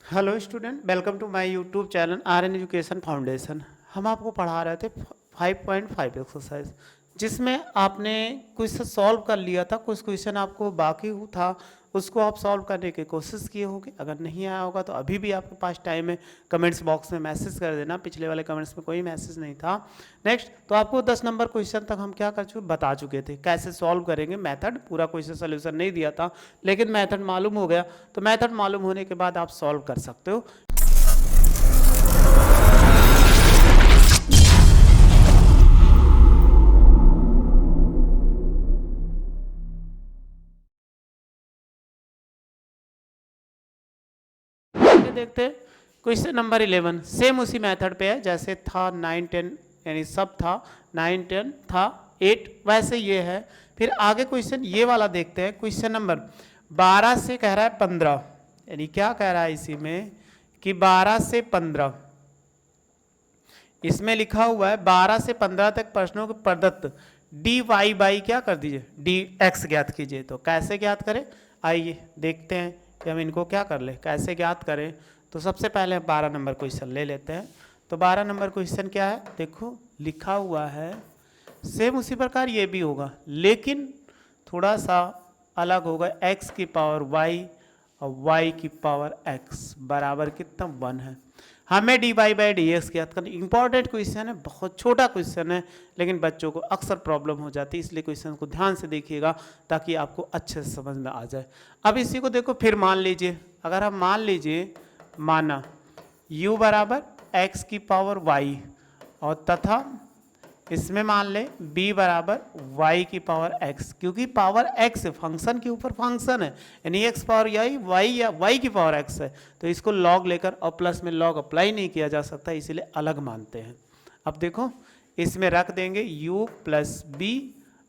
Hello student, welcome to my YouTube channel R N Education Foundation. हम आपको पढ़ा रहे थे 5.5 एक्सरसाइज, जिसमें आपने कुछ सॉल्व कर लिया था। कुछ क्वेश्चन आपको बाकी था, उसको आप सॉल्व करने की कोशिश किए होगे। अगर नहीं आया होगा तो अभी भी आपके पास टाइम है, कमेंट्स बॉक्स में मैसेज कर देना। पिछले वाले कमेंट्स में कोई मैसेज नहीं था। नेक्स्ट, तो आपको 10 नंबर क्वेश्चन तक हम क्या कर चुके बता चुके थे, कैसे सॉल्व करेंगे। मेथड पूरा क्वेश्चन सोल्यूशन नहीं दिया था, लेकिन मेथड मालूम हो गया। तो मेथड मालूम होने के बाद आप सॉल्व कर सकते हो। देखते हैं क्वेश्चन नंबर 11। सेम उसी मेथड पे है जैसे था 9 10, यानी सब था 9 10 था 8, वैसे ये है। फिर आगे क्वेश्चन ये वाला देखते हैं। क्वेश्चन नंबर 12 से कह रहा है 15, यानी क्या कह रहा है इसी में कि 12 से 15, इसमें लिखा हुआ है 12 से 15 तक प्रश्नों के प्रदत्त डी वाई बाई क्या कर दीजिए, डी एक्स ज्ञात कीजिए। तो कैसे ज्ञात करें, आइए देखते हैं कि हम इनको क्या कर ले, कैसे ज्ञात करें। तो सबसे पहले 12 नंबर क्वेश्चन ले लेते हैं। तो 12 नंबर क्वेश्चन क्या है, देखो लिखा हुआ है सेम उसी प्रकार ये भी होगा, लेकिन थोड़ा सा अलग होगा। x की पावर y और y की पावर x बराबर कितना 1 है। हमें D Y by D x ज्ञात करना। इंपॉर्टेंट क्वेश्चन है, बहुत छोटा क्वेश्चन है, लेकिन बच्चों को अक्सर प्रॉब्लम हो जाती है, इसलिए क्वेश्चन को ध्यान से देखिएगा ताकि आपको अच्छे से समझ में आ जाए। अब इसी को देखो, फिर मान लीजिए, अगर हम मान लीजिए माना u बराबर x की पावर y, और तथा इसमें मान ले b बराबर y की पावर x, क्योंकि पावर x फंक्शन के ऊपर फंक्शन है, यानी x पावर y या y की पावर x है, तो इसको log लेकर और प्लस में log अप्लाई नहीं किया जा सकता, इसीलिए अलग मानते हैं। अब देखो इसमें रख देंगे u प्लस बी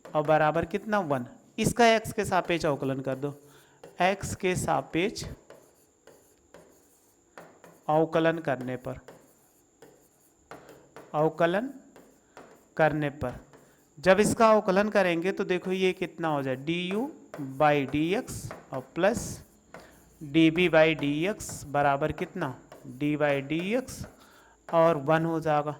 और बराबर कितना 1। इसका x के सापेक्ष अवकलन कर दो, x के सापेक्ष अवकलन करने पर जब इसका अवकलन करेंगे तो देखो ये कितना हो जाए, D you by D x और plus D B by D x बराबर कितना, डी बाई डी एक्स और 1 हो जाएगा।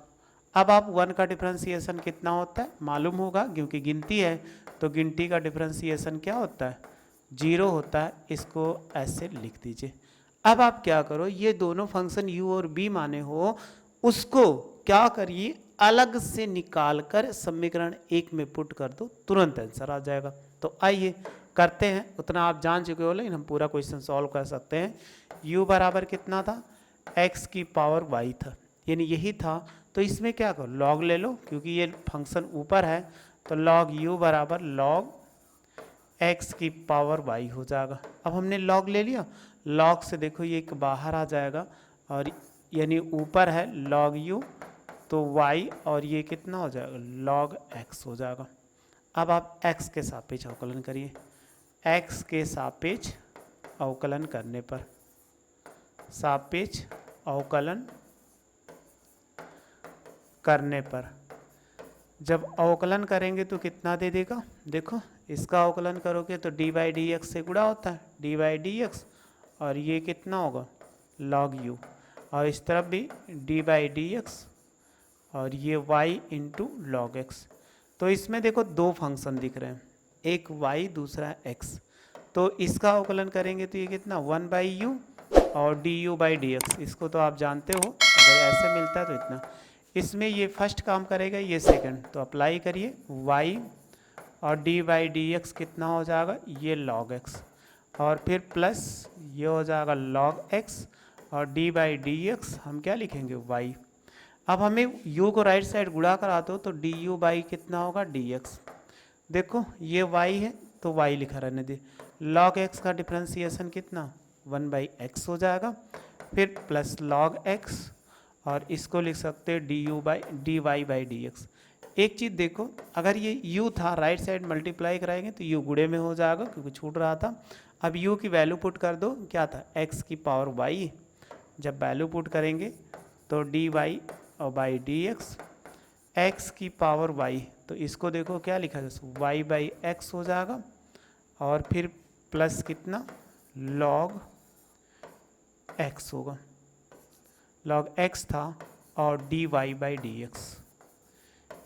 अब आप 1 का डिफ्रेंसिएशन कितना होता है मालूम होगा, क्योंकि गिनती है तो गिनती का डिफ्रेंसिएशन क्या होता है, 0 होता है। इसको ऐसे लिख दीजिए। अब आप क्या करो, ये दोनों फंक्शन u और b माने हो, उसको क्या करिए अलग से निकाल कर समीकरण 1 में पुट कर दो, तुरंत आंसर आ जाएगा। तो आइए करते हैं। उतना आप जान चुके हो, लेकिन हम पूरा क्वेश्चन सॉल्व कर सकते हैं। u बराबर कितना था, x की पावर y था, यानी यही था। तो इसमें क्या करो, log ले लो, क्योंकि ये फंक्शन ऊपर है, तो log u बराबर log x की पावर y हो जाएगा। अब हमने log ले लिया, log से देखो ये एक बाहर आ जाएगा, और यानी ऊपर है log u, तो y और ये कितना हो जाएगा, log x हो जाएगा। अब आप x के सापेक्ष अवकलन करिए, x के सापेक्ष अवकलन करने पर, सापेक्ष अवकलन करने पर जब अवकलन करेंगे तो कितना दे देगा, देखो इसका अवकलन करोगे तो डी बाई डी एक्स से गुणा होता है, डी बाई डी एक्स, और ये कितना होगा log u, और इस तरफ भी डी बाई डी एक्स और ये y इंटू लॉग एक्स। तो इसमें देखो दो फंक्शन दिख रहे हैं, एक y दूसरा x। तो इसका अवकलन करेंगे तो ये कितना 1 बाई यू और D you by D x, इसको तो आप जानते हो, अगर ऐसे मिलता है तो इतना। इसमें ये फर्स्ट काम करेगा, ये सेकंड, तो अप्लाई करिए y और डी बाई डी एक्स कितना हो जाएगा, ये log x, और फिर प्लस ये हो जाएगा log x, और डी बाई डी एक्स हम क्या लिखेंगे y। अब हमें u को राइट साइड गुणा करा दो, तो डी यू बाई कितना होगा dx। देखो ये y है तो y लिखा रहने दे, log x का डिफ्रेंसिएशन कितना 1 बाई एक्स हो जाएगा, फिर प्लस log x, और इसको लिख सकते हैं D you by D Y by D X. एक चीज़ देखो, अगर ये u था राइट साइड मल्टीप्लाई कराएंगे तो u गुणे में हो जाएगा, क्योंकि छूट रहा था। अब u की वैल्यू पुट कर दो, क्या था x की पावर y, जब वैल्यू पुट करेंगे तो डी वाई और बाई डी एक्स, एक्स की पावर y, तो इसको देखो क्या लिखा जाए y बाई एक्स हो जाएगा, और फिर प्लस कितना log एक्स होगा, log x था और dy बाई डी एक्स,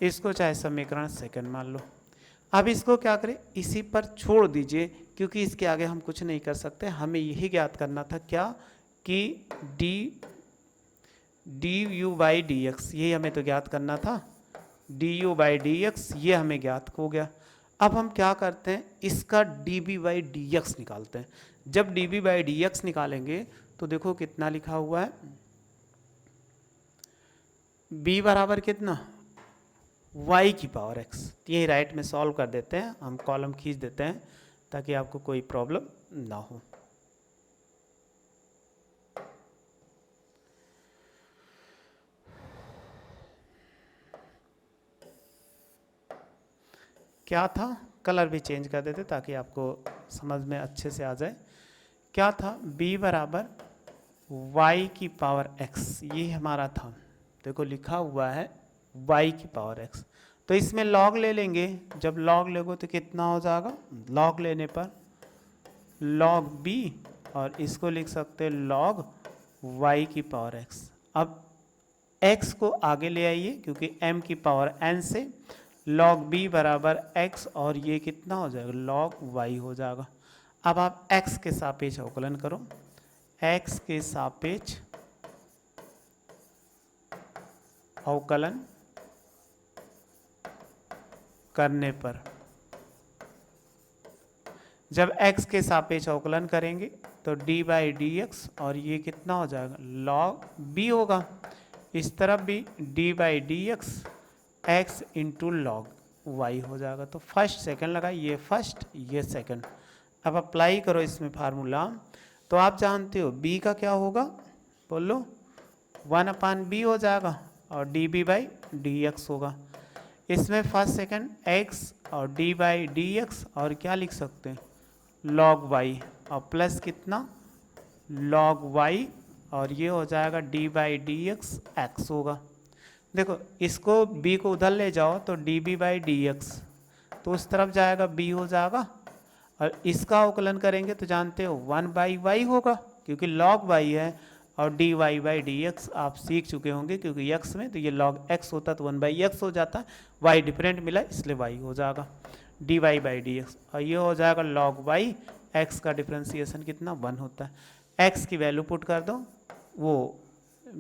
इसको चाहे समीकरण सेकंड मान लो। अब इसको क्या करें, इसी पर छोड़ दीजिए क्योंकि इसके आगे हम कुछ नहीं कर सकते। हमें यही ज्ञात करना था क्या कि D you by D x, यही हमें तो ज्ञात करना था, D you by D x ये हमें ज्ञात हो गया। अब हम क्या करते हैं, इसका D B by D X निकालते हैं। जब D B by D X निकालेंगे तो देखो कितना लिखा हुआ है, b बराबर कितना, y की पावर x। ये राइट में सॉल्व कर देते हैं, हम कॉलम खींच देते हैं ताकि आपको कोई प्रॉब्लम ना हो। क्या था, कलर भी चेंज कर देते ताकि आपको समझ में अच्छे से आ जाए। क्या था, b बराबर y की पावर x, ये हमारा था। देखो लिखा हुआ है y की पावर x, तो इसमें log ले लेंगे। जब log लेगो तो कितना हो जाएगा, log लेने पर log b, और इसको लिख सकते हैं log y की पावर x। अब x को आगे ले आइए क्योंकि m की पावर n से log b बराबर x, और ये कितना हो जाएगा, log y हो जाएगा। अब आप x के सापेक्ष अवकलन करो, x के सापेक्ष अवकलन करने पर, जब x के सापेक्ष अवकलन करेंगे तो d बाई डी एक्स, और ये कितना हो जाएगा, log b होगा। इस तरफ भी d by D x x into log Y हो जाएगा। तो फर्स्ट सेकंड लगा, ये फर्स्ट ये सेकंड। अब अप्लाई करो इसमें फार्मूला, तो आप जानते हो b का क्या होगा, बोलो 1/b हो जाएगा, और D B by D x होगा। इसमें फर्स्ट सेकंड x और d बाई डी एक्स, और क्या लिख सकते हैं, log y, और प्लस कितना, log y, और ये हो जाएगा d by D x X होगा। देखो इसको b को उधर ले जाओ तो D B by D X, तो उस तरफ जाएगा b हो जाएगा, और इसका अवकलन करेंगे तो जानते हो 1/y होगा क्योंकि log y है, और dy बाई डी एक्स आप सीख चुके होंगे क्योंकि x में तो ये log x होता तो 1/x हो जाता, y डिफरेंट मिला इसलिए y हो जाएगा dy बाई डी एक्स, और ये हो जाएगा log y, x का डिफ्रेंसिएशन कितना 1 होता है। x की वैल्यू पुट कर दो, वो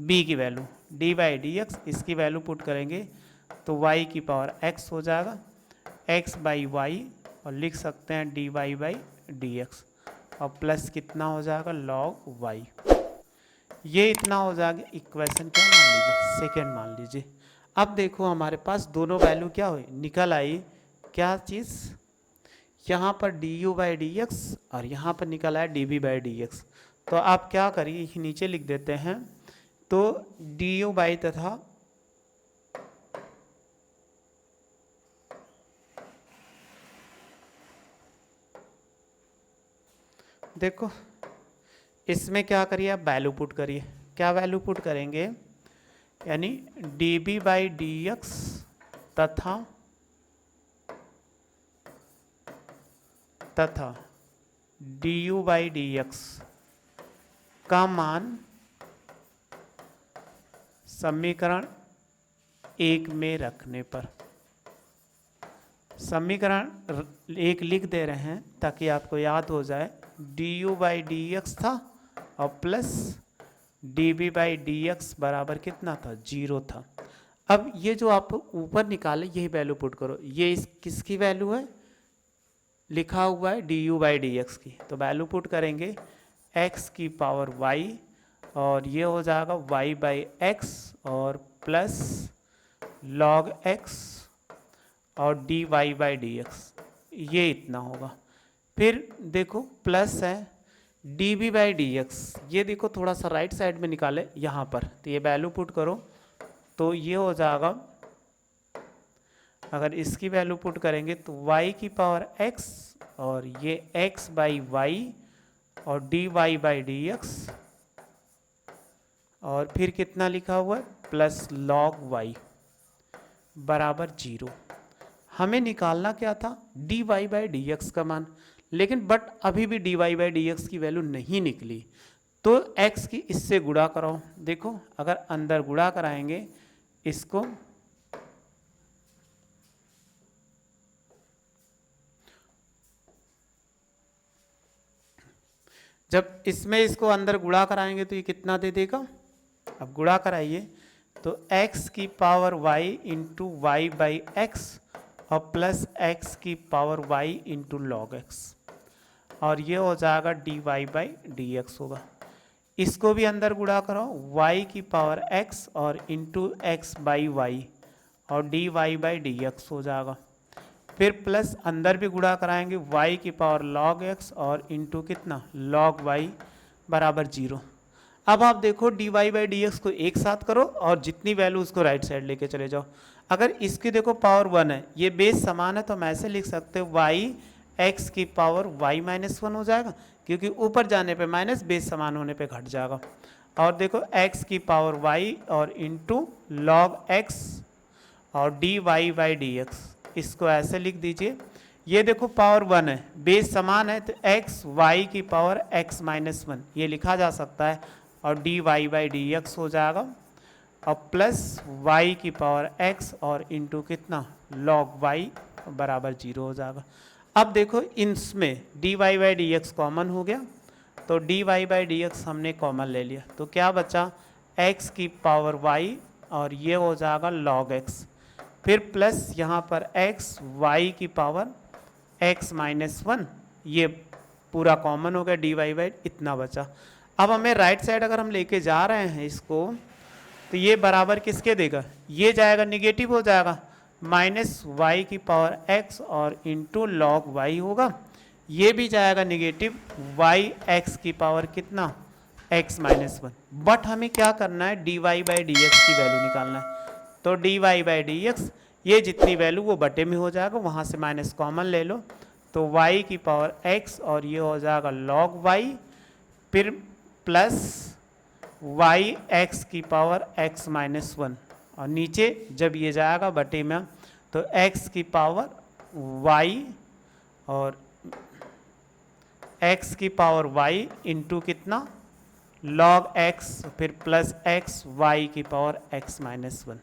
b की value D by D x, इसकी वैल्यू पुट करेंगे तो y की पावर x हो जाएगा, x बाई वाई, और लिख सकते हैं dy बाई डी एक्स, और प्लस कितना हो जाएगा log y। ये इतना हो जाएगा, इक्वेशन क्या मान लीजिए, सेकेंड मान लीजिए। अब देखो हमारे पास दोनों वैल्यू क्या हुई, निकल आई, क्या चीज़, यहाँ पर D you by D x और यहाँ पर निकल आया D B by D X. तो आप क्या करिए, नीचे लिख देते हैं, तो डी यू बाई तथा देखो इसमें क्या करिए, आप वैल्यू पुट करिए। क्या वैल्यू पुट करेंगे, यानी d B by D x तथा d you by D x का मान समीकरण 1 में रखने पर, समीकरण 1 लिख दे रहे हैं ताकि आपको याद हो जाए, D you by D X था और plus D B by D x बराबर कितना था, 0 था। अब ये जो आप ऊपर निकाले यही वैल्यू पुट करो, ये इस किसकी वैल्यू है, लिखा हुआ है d you by D x की, तो वैल्यू पुट करेंगे x की पावर y, और ये हो जाएगा y बाई एक्स और प्लस log x और dy बाई डी एक्स, ये इतना होगा। फिर देखो प्लस है d B by D x, ये देखो थोड़ा सा राइट साइड में निकाले यहाँ पर, तो ये वैल्यू पुट करो तो ये हो जाएगा, अगर इसकी वैल्यू पुट करेंगे तो y की पावर x और ये x बाई वाई और dy बाई डी एक्स, और फिर कितना लिखा हुआ है, प्लस log y बराबर 0। हमें निकालना क्या था, dy बाई डी एक्स का मान, लेकिन बट अभी भी dy बाई डी एक्स की वैल्यू नहीं निकली। तो x की इससे गुणा कराओ। देखो अगर अंदर गुणा कराएंगे इसको, जब इसमें इसको अंदर गुणा कराएंगे तो ये कितना दे देगा। अब गुणा कराइए तो x की power y into y by x और प्लस x की power y into log x, और ये हो जाएगा dy बाई dx होगा। इसको भी अंदर गुणा करो, y की पावर x और इंटू एक्स बाई वाई और dy बाई dx हो जाएगा। फिर प्लस अंदर भी गुणा कराएंगे y की पावर log x और इंटू कितना log y बराबर 0। अब आप देखो dy बाई dx को एक साथ करो और जितनी वैल्यू उसको राइट साइड लेके चले जाओ। अगर इसकी देखो पावर 1 है, ये बेस समान है, तो हम ऐसे लिख सकते हैं y x की पावर y माइनस 1 हो जाएगा, क्योंकि ऊपर जाने पे माइनस, बेस समान होने पे घट जाएगा। और देखो x की पावर y और इंटू log x और dy बाई dx, इसको ऐसे लिख दीजिए। ये देखो पावर 1 है, बेस समान है, तो x y की पावर x माइनस 1 ये लिखा जा सकता है, और dy बाई dx हो जाएगा, और प्लस y की पावर x और इंटू कितना log y बराबर 0 हो जाएगा। अब देखो इसमें dy बाई dx कॉमन हो गया, तो dy बाई dx हमने कॉमन ले लिया, तो क्या बचा x की पावर y और ये हो जाएगा log x, फिर प्लस यहाँ पर x y की पावर x माइनस 1, ये पूरा कॉमन हो गया, dy बाई इतना बचा। अब हमें राइट साइड अगर हम लेके जा रहे हैं इसको, तो ये बराबर किसके देगा, ये जाएगा निगेटिव हो जाएगा, माइनस वाई की पावर x और इंटू लॉग y होगा, ये भी जाएगा निगेटिव, y x की पावर कितना x माइनस 1। बट हमें क्या करना है, dy बाई dx की वैल्यू निकालना है, तो dy बाई dx ये जितनी वैल्यू वो बटे में हो जाएगा, वहाँ से माइनस कॉमन ले लो, तो y की पावर x और ये हो जाएगा log y, फिर प्लस वाई एक्स की पावर x माइनस 1, और नीचे जब ये जाएगा बटे में तो x की पावर y और x की पावर y इंटू कितना log x, फिर प्लस x y की पावर x माइनस 1।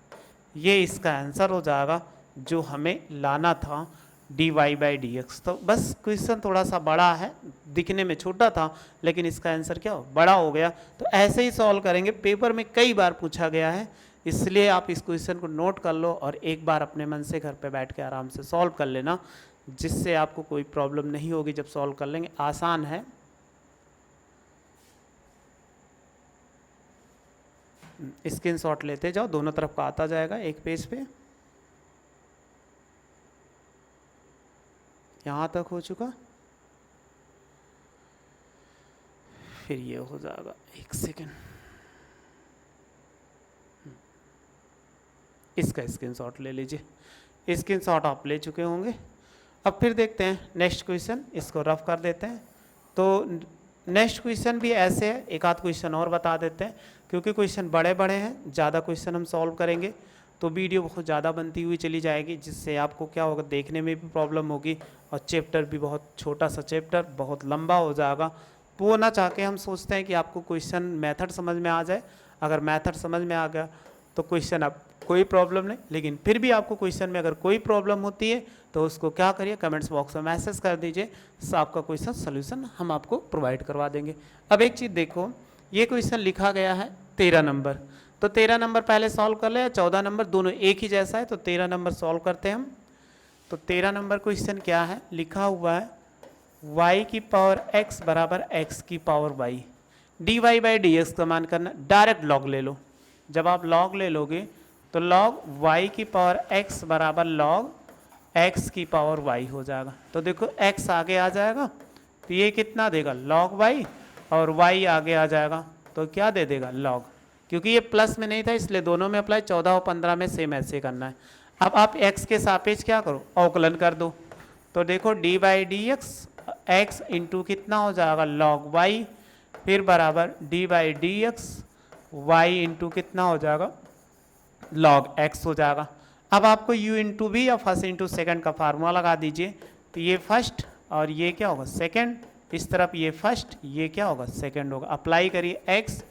ये इसका आंसर हो जाएगा जो हमें लाना था dy बाई dx। तो बस क्वेश्चन थोड़ा सा बड़ा है, दिखने में छोटा था, लेकिन इसका आंसर क्या हो बड़ा हो गया। तो ऐसे ही सॉल्व करेंगे, पेपर में कई बार पूछा गया है, इसलिए आप इस क्वेश्चन को नोट कर लो और एक बार अपने मन से घर पे बैठ के आराम से सॉल्व कर लेना, जिससे आपको कोई प्रॉब्लम नहीं होगी जब सॉल्व कर लेंगे। आसान है। स्क्रीनशॉट लेते जाओ, दोनों तरफ का आता जाएगा एक पेज पे। यहाँ तक हो चुका, फिर ये हो जाएगा, एक सेकेंड, इसका स्क्रीनशॉट ले लीजिए। स्क्रीनशॉट आप ले चुके होंगे। अब फिर देखते हैं नेक्स्ट क्वेश्चन, इसको रफ कर देते हैं। तो नेक्स्ट क्वेश्चन भी ऐसे है, एक आध क्वेश्चन और बता देते हैं, क्योंकि क्वेश्चन बड़े बड़े हैं, ज़्यादा क्वेश्चन हम सॉल्व करेंगे तो वीडियो बहुत ज़्यादा बनती हुई चली जाएगी, जिससे आपको क्या होगा, देखने में भी प्रॉब्लम होगी, और चैप्टर भी बहुत छोटा सा चैप्टर बहुत लंबा हो जाएगा। वो ना चाह के हम सोचते हैं कि आपको क्वेश्चन मेथड समझ में आ जाए। अगर मेथड समझ में आ गया तो क्वेश्चन अब कोई प्रॉब्लम नहीं, लेकिन फिर भी आपको क्वेश्चन में अगर कोई प्रॉब्लम होती है तो उसको क्या करिए, कमेंट्स बॉक्स में मैसेज कर दीजिए, आपका क्वेश्चन सोल्यूशन हम आपको प्रोवाइड करवा देंगे। अब एक चीज़ देखो, ये क्वेश्चन लिखा गया है 13 नंबर, तो 13 नंबर पहले सॉल्व कर ले, या 14 नंबर, दोनों एक ही जैसा है, तो 13 नंबर सॉल्व करते हैं हम। तो 13 नंबर क्वेश्चन क्या है, लिखा हुआ है y की पावर x बराबर x की power y, dy by dx का मान करना, डायरेक्ट लॉग ले लो। जब आप लॉग ले लोगे तो लॉग y की पावर x बराबर लॉग x की पावर y हो जाएगा। तो देखो x आगे आ जाएगा, तो ये कितना देगा log y, और y आगे आ जाएगा तो क्या दे देगा log, क्योंकि ये प्लस में नहीं था इसलिए दोनों में अप्लाई, 14 और 15 में सेम ऐसे करना है। अब आप x के सापेक्ष क्या करो, अवकलन कर दो, तो देखो d by D x x into कितना हो जाएगा log y, फिर बराबर d by D x y into कितना हो जाएगा log x हो जाएगा। अब आपको u इंटू वी या फर्स्ट इंटू सेकेंड का फार्मूला लगा दीजिए, तो ये फर्स्ट और ये क्या होगा सेकेंड, इस तरफ ये फर्स्ट, ये क्या होगा सेकंड होगा। अप्लाई करिए x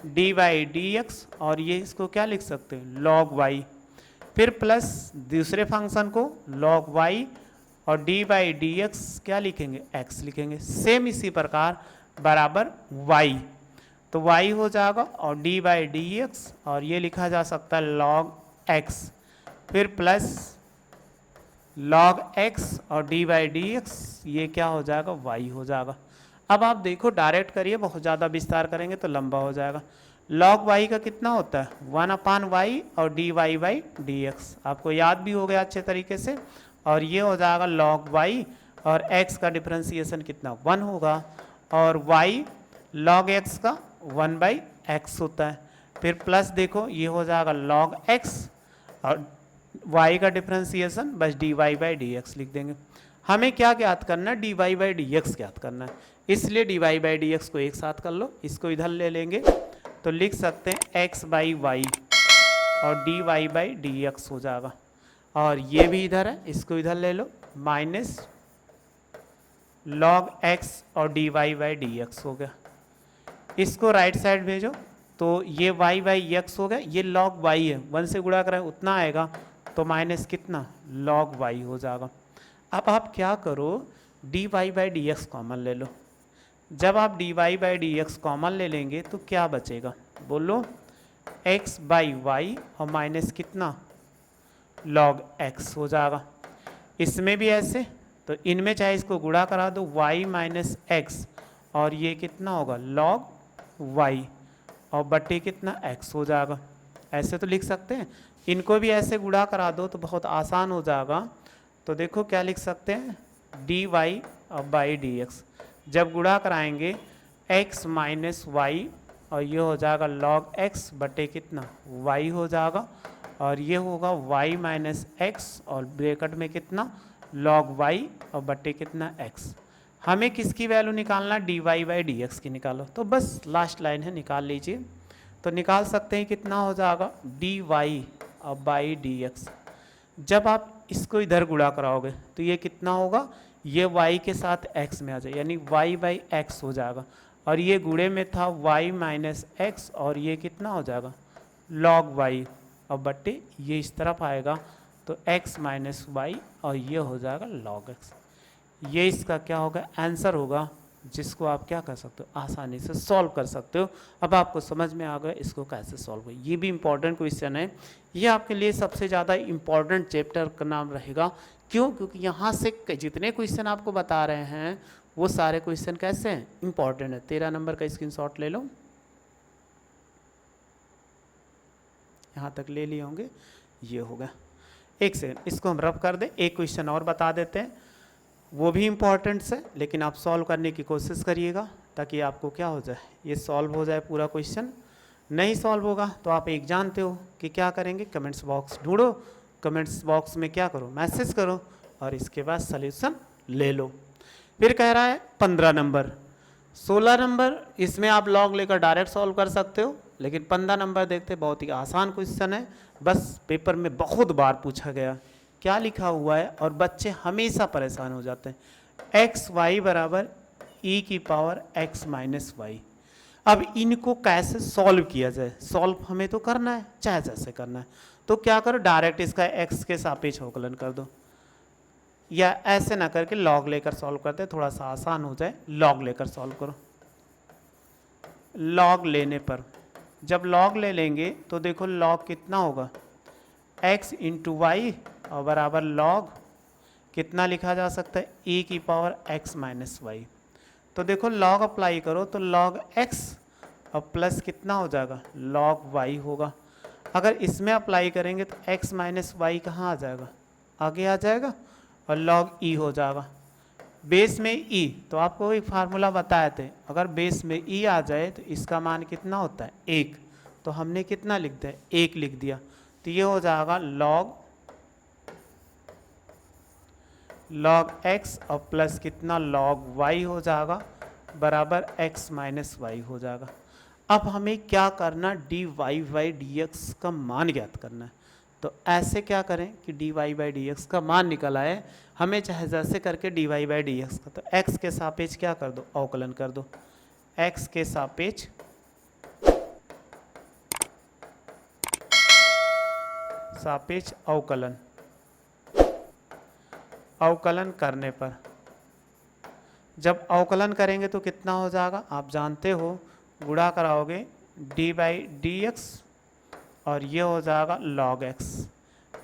D by D x, और ये इसको क्या लिख सकते हैं log y, फिर प्लस दूसरे फंक्शन को log y और डी बाई डी एक्स क्या लिखेंगे x लिखेंगे। सेम इसी प्रकार बराबर y, तो y हो जाएगा और डी बाई डी एक्स, और ये लिखा जा सकता है log x, फिर प्लस log x और डी बाई डी एक्स, ये क्या हो जाएगा y हो जाएगा। अब आप देखो डायरेक्ट करिए, बहुत ज़्यादा विस्तार करेंगे तो लंबा हो जाएगा। log y का कितना होता है 1/y और d Y by D x, आपको याद भी हो गया अच्छे तरीके से। और ये हो जाएगा log y, और x का डिफ्रेंसिएशन कितना 1 होगा, और y log x का 1/x होता है। फिर प्लस देखो ये हो जाएगा log x, और y का डिफ्रेंसिएशन बस d Y by D x लिख देंगे। हमें क्या ज्ञात करना है d Y by D x ज्ञात करना है, इसलिए d Y by D x को एक साथ कर लो, इसको इधर ले लेंगे तो लिख सकते हैं x बाई वाई और d Y by D x हो जाएगा। और ये भी इधर है, इसको इधर ले लो, माइनस log x और d Y by D x हो गया। इसको राइट साइड भेजो तो ये y बाई एक्स हो गया, ये log y है, 1 से गुणा करें उतना आएगा, तो माइनस कितना log y हो जाएगा। अब आप क्या करो d Y by D x common ले लो। जब आप d Y by D x common ले लेंगे तो क्या बचेगा बोलो, x बाई वाई और माइनस कितना log x हो जाएगा। इसमें भी ऐसे, तो इनमें चाहे इसको गुणा करा दो y माइनस एक्स, और ये कितना होगा log y और बटे कितना x हो जाएगा। ऐसे तो लिख सकते हैं, इनको भी ऐसे गुणा करा दो तो बहुत आसान हो जाएगा। तो देखो क्या लिख सकते हैं डी वाई और बाई डी एक्स, जब गुणा कराएंगे x माइनस वाई, और ये हो जाएगा log x बटे कितना y हो जाएगा, और ये होगा y माइनस एक्स और ब्रैकेट में कितना log y और बटे कितना x। हमें किसकी वैल्यू निकालना, d Y by D x की निकालो, तो बस लास्ट लाइन है निकाल लीजिए। तो निकाल सकते हैं कितना हो जाएगा डी वाई और बाई डी एक्स। जब आप इसको इधर गुणा कराओगे तो ये कितना होगा, ये y के साथ x में आ जाए, यानी y बाई एक्स हो जाएगा, और ये गुणे में था y माइनस एक्स, और ये कितना हो जाएगा log y और बट्टे ये इस तरफ आएगा तो x माइनस वाई, और ये हो जाएगा log x। ये इसका क्या होगा आंसर होगा, जिसको आप क्या कर सकते हो आसानी से सॉल्व कर सकते हो। अब आपको समझ में आ गया इसको कैसे सॉल्व हो। ये भी इम्पॉर्टेंट क्वेश्चन है, ये आपके लिए सबसे ज़्यादा इम्पॉर्टेंट चैप्टर का नाम रहेगा। क्यों? क्योंकि यहाँ से जितने क्वेश्चन आपको बता रहे हैं वो सारे क्वेश्चन कैसे हैं इम्पॉर्टेंट है। 13 नंबर का स्क्रीनशॉट ले लो, यहाँ तक ले लिए होंगे, ये होगा। एक सेकंड इसको हम रब कर दें, एक क्वेश्चन और बता देते हैं, वो भी इम्पॉर्टेंट है, लेकिन आप सॉल्व करने की कोशिश करिएगा ताकि आपको क्या हो जाए, ये सॉल्व हो जाए पूरा क्वेश्चन। नहीं सॉल्व होगा तो आप एक जानते हो कि क्या करेंगे, कमेंट्स बॉक्स ढूंढो, कमेंट्स बॉक्स में क्या करो मैसेज करो, और इसके बाद सॉल्यूशन ले लो। फिर कह रहा है 15 नंबर, 16 नंबर, इसमें आप लॉग लेकर डायरेक्ट सॉल्व कर सकते हो, लेकिन 15 नंबर देखते बहुत ही आसान क्वेश्चन है, बस पेपर में बहुत बार पूछा गया। क्या लिखा हुआ है और बच्चे हमेशा परेशान हो जाते हैं, एक्स वाई बराबर ई की पावर एक्स माइनस वाई। अब इनको कैसे सॉल्व किया जाए, सॉल्व हमें तो करना है चाहे जैसे करना है, तो क्या करो डायरेक्ट इसका एक्स के सापेक्ष अवकलन कर दो, या ऐसे ना करके लॉग लेकर सॉल्व करते, थोड़ा सा आसान हो जाए, लॉग लेकर सॉल्व करो। लॉग लेने पर जब लॉग ले लेंगे तो देखो लॉग कितना होगा x इंटू वाई और बराबर लॉग कितना लिखा जा सकता है e की पावर x माइनस वाई। तो देखो लॉग अप्लाई करो तो लॉग x और प्लस कितना हो जाएगा लॉग y होगा। अगर इसमें अप्लाई करेंगे तो x माइनस वाई कहाँ आ जाएगा, आगे आ जाएगा, और लॉग e हो जाएगा। बेस में e, तो आपको एक फार्मूला बताए थे, अगर बेस में e आ जाए तो इसका मान कितना होता है 1, तो हमने कितना लिख दिया 1 लिख दिया, तो ये हो जाएगा लॉग x और प्लस कितना लॉग y हो जाएगा बराबर x माइनस वाई हो जाएगा। अब हमें क्या करना, d Y by D x का मान ज्ञात करना है। तो ऐसे क्या करें कि dy बाई डी एक्स का मान निकल आए, हमें चाहे जैसे करके dy बाई डी एक्स का, तो x के सापेक्ष क्या कर दो, अवकलन कर दो, x के सापेक्ष अवकलन, अवकलन करने पर जब अवकलन करेंगे तो कितना हो जाएगा, आप जानते हो, गुणा कराओगे डी बाई डी एक्स और ये हो जाएगा log x,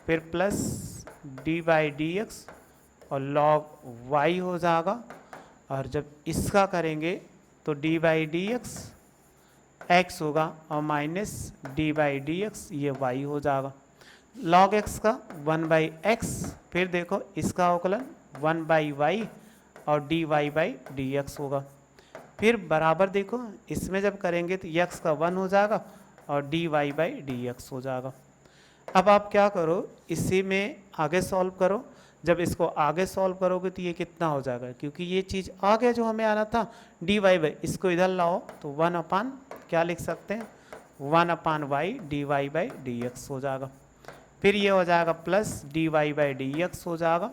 फिर plus D by D x और log y हो जाएगा, और जब इसका करेंगे तो D by D x X होगा और minus D by D x ये y हो जाएगा, log x का 1 बाई एक्स, फिर देखो इसका अवकलन 1 बाई वाई और d Y by D x होगा, फिर बराबर देखो इसमें जब करेंगे तो x का 1 हो जाएगा और d Y by D x हो जाएगा। अब आप क्या करो, इसी में आगे सॉल्व करो, जब इसको आगे सॉल्व करोगे तो ये कितना हो जाएगा, क्योंकि ये चीज़ आ गया जो हमें आना था डी वाई बाई, इसको इधर लाओ तो 1 अपान क्या लिख सकते हैं, 1 upon y d Y by D x हो जाएगा, फिर ये हो जाएगा plus d Y by D x हो जाएगा,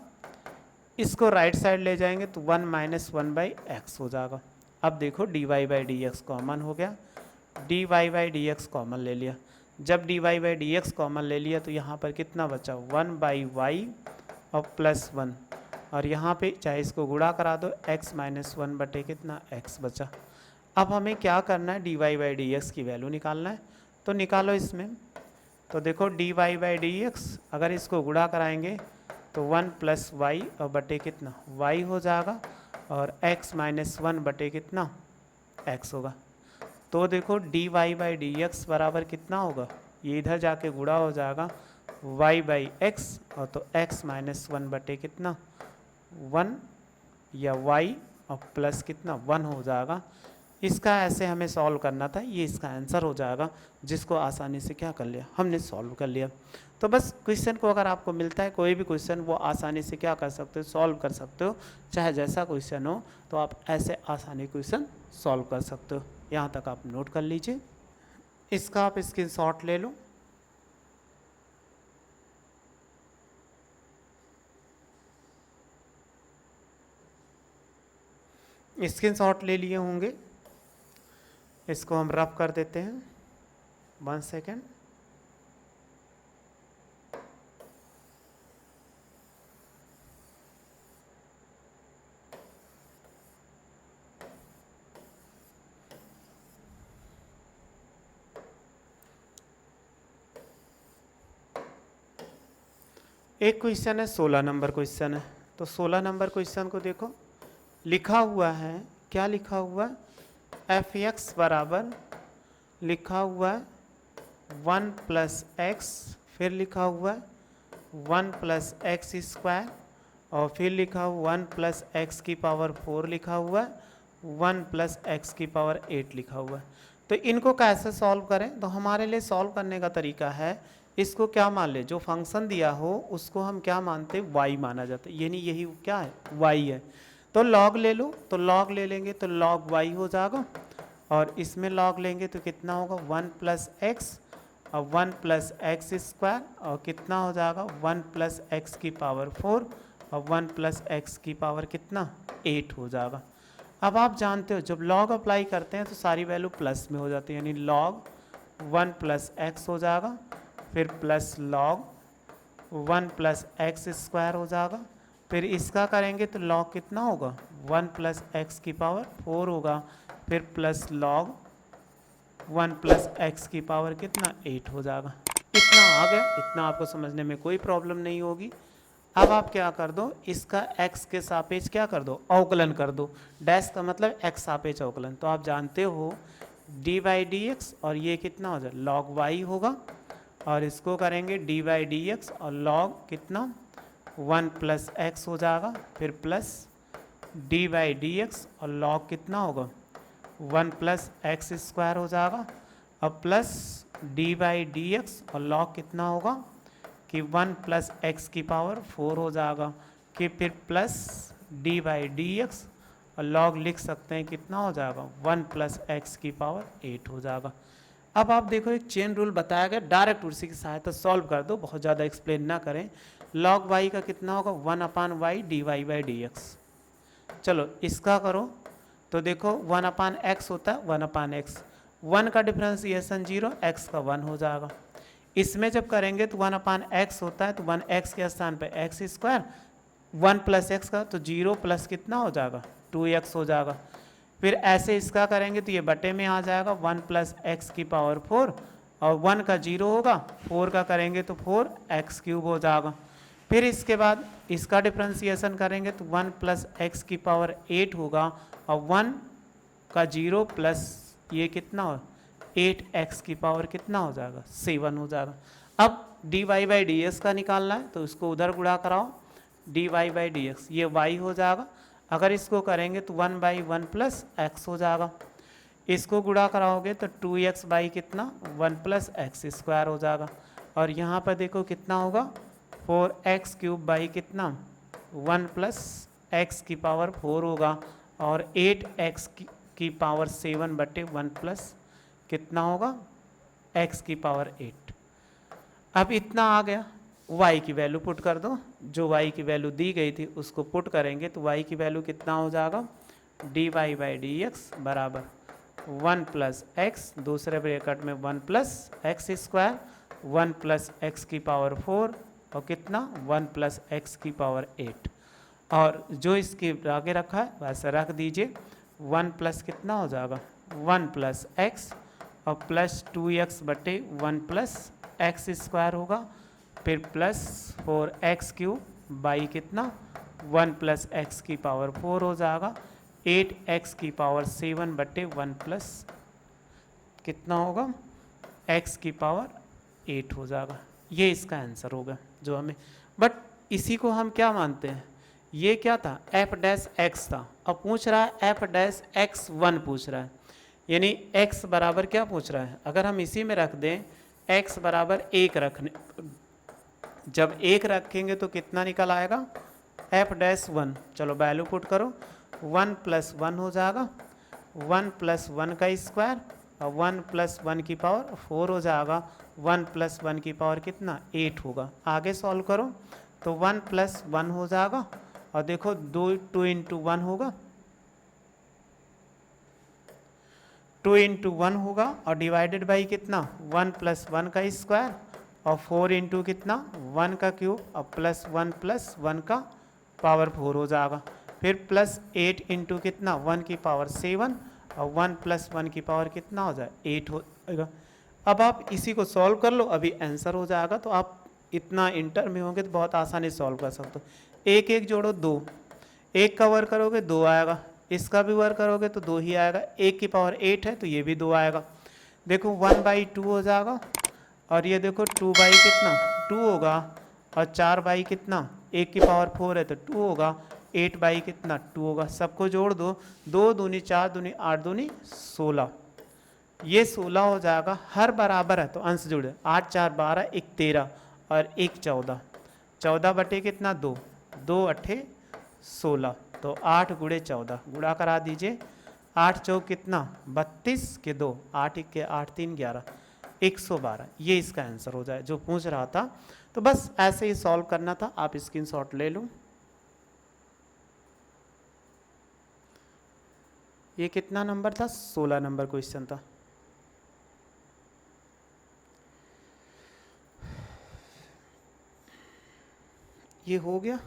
इसको राइट साइड ले जाएंगे तो 1 माइनस 1 बाई एक्स हो जाएगा। अब देखो d Y by D x common हो गया, d Y by D x common ले लिया, जब d Y by D x common ले लिया तो यहाँ पर कितना बचा, 1 बाई वाई और प्लस 1, और यहाँ पे चाहे इसको गुणा करा दो x माइनस 1 बटे कितना x बचा। अब हमें क्या करना है, d Y by D x की वैल्यू निकालना है, तो निकालो इसमें, तो देखो d Y by D x अगर इसको गुणा कराएंगे तो 1 प्लस वाई और बटे कितना y हो जाएगा, और x माइनस 1 बटे कितना x होगा, तो देखो d Y by D x बराबर कितना होगा, ये इधर जाके गुणा हो जाएगा y बाई एक्स, और तो x माइनस 1 बटे कितना 1 या y और प्लस कितना 1 हो जाएगा। इसका ऐसे हमें सॉल्व करना था, ये इसका आंसर हो जाएगा, जिसको आसानी से क्या कर लिया, हमने सॉल्व कर लिया। तो बस क्वेश्चन को अगर आपको मिलता है कोई भी क्वेश्चन, वो आसानी से क्या कर सकते हो, सॉल्व कर सकते हो, चाहे जैसा क्वेश्चन हो, तो आप ऐसे आसानी क्वेश्चन सॉल्व कर सकते हो। यहाँ तक आप नोट कर लीजिए, इसका आप स्क्रीनशॉट ले लो। स्क्रीनशॉट ले लिए होंगे, इसको हम रफ कर देते हैं, 1 सेकेंड। एक क्वेश्चन है, 16 नंबर क्वेश्चन है, तो 16 नंबर क्वेश्चन को देखो, लिखा हुआ है, क्या लिखा हुआ है, एफ एक्स बराबर लिखा हुआ है 1 प्लस एक्स, फिर लिखा हुआ है 1 प्लस एक्स स्क्वायर, और फिर लिखा हुआ 1 प्लस एक्स की पावर 4 लिखा हुआ है, 1 प्लस एक्स की पावर 8 लिखा हुआ है। तो इनको कैसे सॉल्व करें, तो हमारे लिए सॉल्व करने का तरीका है, इसको क्या मान ले, जो फंक्शन दिया हो उसको हम क्या मानते हैं, y माना जाता है, यानी यही क्या है, y है। तो log ले लो, तो log ले लेंगे तो log y हो जाएगा, और इसमें log लेंगे तो कितना होगा 1 प्लस एक्स और 1 प्लस एक्स स्क्वायर, और कितना हो जाएगा 1 प्लस एक्स की पावर 4 और 1 प्लस एक्स की पावर कितना 8 हो जाएगा। अब आप जानते हो जब log अप्लाई करते हैं तो सारी वैल्यू प्लस में हो जाती है, यानी log 1 प्लस एक्स हो जाएगा, फिर plus log 1 plus x square हो जाएगा, फिर इसका करेंगे तो log कितना होगा 1 प्लस एक्स की पावर 4 होगा, फिर प्लस log 1 प्लस एक्स की पावर कितना 8 हो जाएगा। इतना आ गया, इतना आपको समझने में कोई प्रॉब्लम नहीं होगी। अब आप क्या कर दो, इसका x के सापेक्ष क्या कर दो, अवकलन कर दो, डैश का मतलब x सापेक्ष अवकलन, तो आप जानते हो डी बाई डी एक्स, और ये कितना हो जाए log y होगा, और इसको करेंगे डी बाई डी एक्स और log कितना 1 प्लस एक्स हो जाएगा, फिर plus D by D x और log कितना होगा 1 प्लस एक्स स्क्वायर हो जाएगा, और plus D by D x और log कितना होगा कि 1 प्लस एक्स की पावर 4 हो जाएगा, कि फिर plus D by D x और log लिख सकते हैं कितना हो जाएगा 1 प्लस एक्स की पावर 8 हो जाएगा। अब आप देखो एक चेन रूल बताया गया, डायरेक्ट उसी की सहायता सॉल्व कर दो, बहुत ज़्यादा एक्सप्लेन ना करें। log y का कितना होगा 1/y dy/dx। चलो इसका करो तो देखो 1/x होता है 1/x, 1 का डिफ्रेंसिएशन 0, x का 1 हो जाएगा। इसमें जब करेंगे तो 1/x होता है तो 1x के स्थान पे x², 1 + x का तो 0 प्लस कितना हो जाएगा 2x हो जाएगा। फिर ऐसे इसका करेंगे तो ये बटे में आ जाएगा 1 + x⁴, और 1 का 0 होगा, 4 का करेंगे तो 4x³ हो जाएगा। फिर इसके बाद इसका डिफ्रेंसिएशन करेंगे तो 1 + x⁸ होगा, और 1 का 0 प्लस ये कितना हो 8x⁴ कितना हो जाएगा 7 हो जाएगा। अब dy/dx का निकालना है तो इसको उधर गुणा कराओ, dy/dx ये y हो जाएगा। अगर इसको करेंगे तो 1/1 + x हो जाएगा। इसको गुणा कराओगे तो 2x/ कितना 1 + x² हो जाएगा। और यहाँ पर देखो कितना होगा 4x³ कितना 1 + x⁴ होगा, और 8x⁷ 1/1 प्लस कितना होगा x⁸। अब इतना आ गया, y की वैल्यू पुट कर दो, जो y की वैल्यू दी गई थी उसको पुट करेंगे तो y की वैल्यू कितना हो जाएगा dy/dx बराबर 1 + x, दूसरे ब्रैकेट में 1 + x², 1 + x⁴, और कितना 1 + x⁸। और जो इसके आगे रखा है वैसे रख दीजिए, 1 प्लस कितना हो जाएगा 1 + x, और प्लस 2x/1 + x² होगा, फिर प्लस 4x³ कितना 1 + x⁴ हो जाएगा, 8x⁷ 1 + कितना होगा x⁸ हो जाएगा। ये इसका आंसर होगा जो हमें, बट इसी को हम क्या मानते हैं, ये क्या था f' था, अब पूछ रहा है f'(x1) पूछ रहा है, यानी x बराबर क्या पूछ रहा है, अगर हम इसी में रख दें x बराबर 1 रखने, जब 1 रखेंगे तो कितना निकल आएगा f'(1), चलो वैल्यू पुट करो 1 + 1 हो जाएगा, 1 + 1 का स्क्वायर, और 1 + 1⁴ हो जाएगा, 1 + 1 कितना 8 होगा। आगे सॉल्व करो तो 1 + 1 हो जाएगा, और देखो 2 × 1 होगा, 2 × 1 होगा, और डिवाइडेड बाई कितना 1 + 1 का स्क्वायर, और 4 × कितना 1 का क्यूब, और प्लस 1 + 1 का पावर 4 हो जाएगा। फिर प्लस 8 × कितना 1⁷, और 1 + 1 कितना हो जाए 8 हो जाएगा। अब आप इसी को सॉल्व कर लो, अभी आंसर हो जाएगा। तो आप इतना इंटर में होंगे तो बहुत आसानी से सॉल्व कर सकते हो। 1 1 जोड़ो 2, 1 का वर्क करोगे 2 आएगा, इसका भी वर्क करोगे तो 2 ही आएगा, 1⁸ है तो ये भी 2 आएगा। देखो 1/2 हो जाएगा, और ये देखो 2/ कितना 2 होगा, और 4/ कितना 1⁴ है तो 2 होगा, 8/ कितना 2 होगा। सबको जोड़ दो, 2 दूनी 4 दूनी 8 दूनी 16, ये 16 हो जाएगा। हर बराबर है तो अंश जुड़े, 8 4 12, 1 13 और 1 14, 14 बटे कितना 2, 2 8 16, तो 8 × 14 गुणा करा दीजिए, 8 चौक कितना 32 के 2, 8 1 के 8 3 11, 112, ये इसका आंसर हो जाए जो पूछ रहा था। तो बस ऐसे ही सॉल्व करना था, आप स्क्रीनशॉट ले लो। ये कितना नंबर था 16 नंबर क्वेश्चन था। ये हो गया।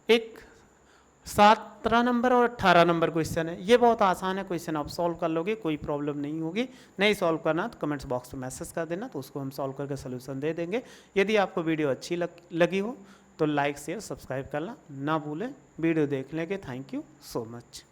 एक 17 नंबर और 18 नंबर क्वेश्चन है, ये बहुत आसान है क्वेश्चन, आप सॉल्व कर लोगे, कोई प्रॉब्लम नहीं होगी। नहीं सॉल्व करना तो कमेंट्स बॉक्स में मैसेज कर देना, तो उसको हम सॉल्व करके सोल्यूशन दे देंगे। यदि आपको वीडियो अच्छी लगी हो तो लाइक शेयर सब्सक्राइब करना ना भूलें। वीडियो देखने के थैंक यू सो मच।